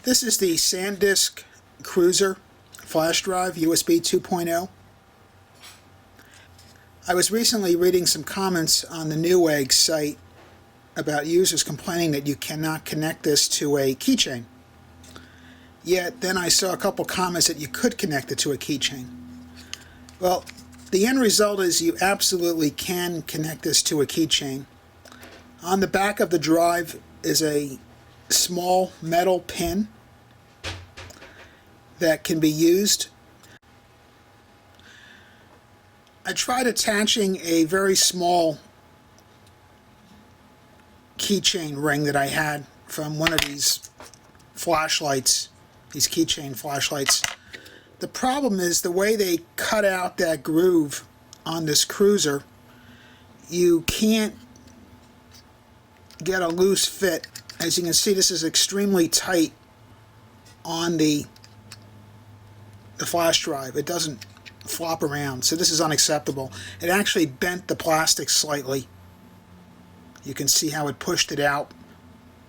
This is the Sandisk Cruzer flash drive, USB 2.0. I was recently reading some comments on the Newegg site about users complaining that you cannot connect this to a keychain. Yet then I saw a couple comments that you could connect it to a keychain. Well, the end result is you absolutely can connect this to a keychain. On the back of the drive is a small metal pin that can be used. I tried attaching a very small keychain ring that I had from one of these flashlights, these keychain flashlights. The problem is the way they cut out that groove on this Cruzer, you can't get a loose fit. As you can see, this is extremely tight on the flash drive. It doesn't flop around, so this is unacceptable. It actually bent the plastic slightly. You can see how it pushed it out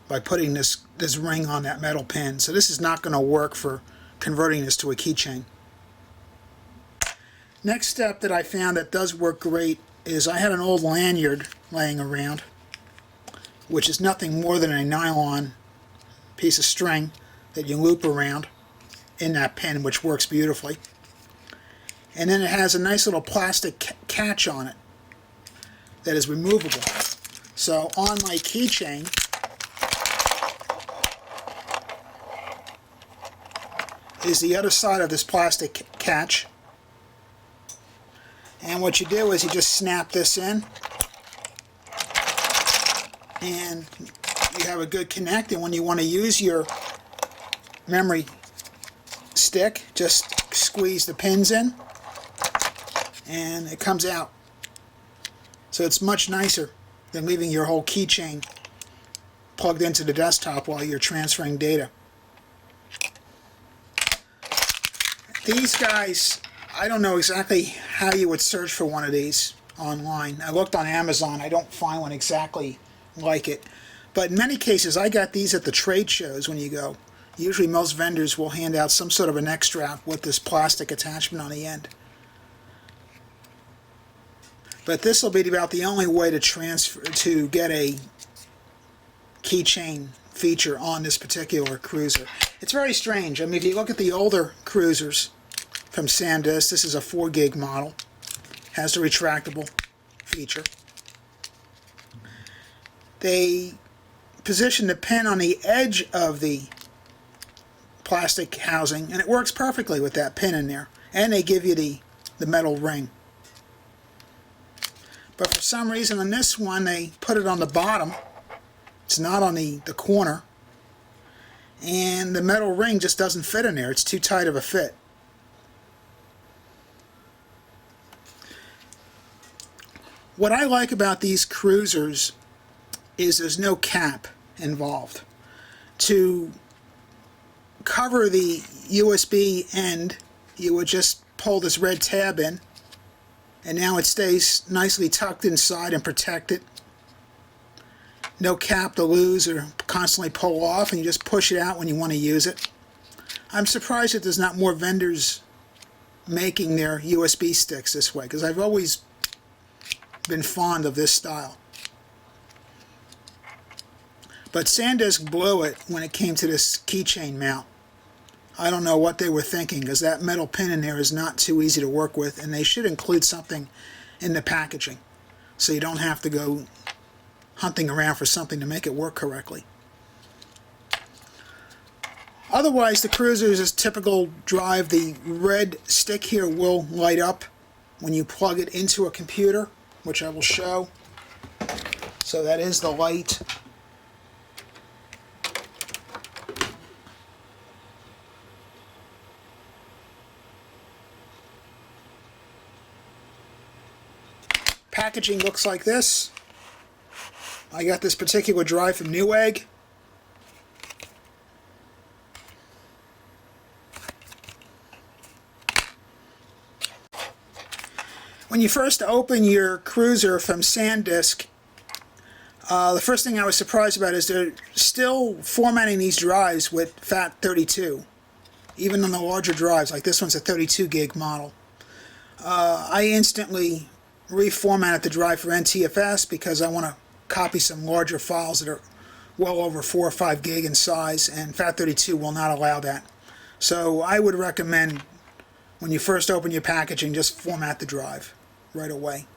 by putting this ring on that metal pin. So this is not going to work for converting this to a keychain. Next step that I found that does work great is I had an old lanyard laying around, which is nothing more than a nylon piece of string that you loop around in that pin, which works beautifully. And then it has a nice little plastic catch on it that is removable. So on my keychain, is the other side of this plastic catch. And what you do is you just snap this in, and you have a good connect. And when you want to use your memory stick, just squeeze the pins in and it comes out. So it's much nicer than leaving your whole keychain plugged into the desktop while you're transferring data. These guys, I don't know exactly how you would search for one of these online. I looked on Amazon. I don't find one exactly like it. But in many cases, I got these at the trade shows when you go. Usually most vendors will hand out some sort of an extra with this plastic attachment on the end. But this will be about the only way to get a keychain feature on this particular Cruzer. It's very strange. I mean, if you look at the older Cruzers from Sandisk, this is a 4 gig model. Has the retractable feature. They position the pin on the edge of the plastic housing, and it works perfectly with that pin in there. And they give you the metal ring. But for some reason on this one, they put it on the bottom. It's not on the corner. And the metal ring just doesn't fit in there. It's too tight of a fit. What I like about these Cruzers is there's no cap involved. To cover the USB end, you would just pull this red tab in, and now it stays nicely tucked inside and protected. No cap to lose or constantly pull off, and you just push it out when you want to use it. I'm surprised that there's not more vendors making their USB sticks this way, because I've always been fond of this style. But Sandisk blew it when it came to this keychain mount. I don't know what they were thinking, because that metal pin in there is not too easy to work with, and they should include something in the packaging so you don't have to go hunting around for something to make it work correctly. Otherwise, the Cruzer is a typical drive. The red stick here will light up when you plug it into a computer, which I will show. So that is the light. Packaging looks like this. I got this particular drive from Newegg. When you first open your Cruzer from Sandisk, The first thing I was surprised about is they're still formatting these drives with FAT32, even on the larger drives. Like this one's a 32 gig model. I instantly reformatted the drive for NTFS because I want to copy some larger files that are well over 4 or 5 gig in size, and FAT32 will not allow that. So I would recommend when you first open your packaging, just format the drive right away.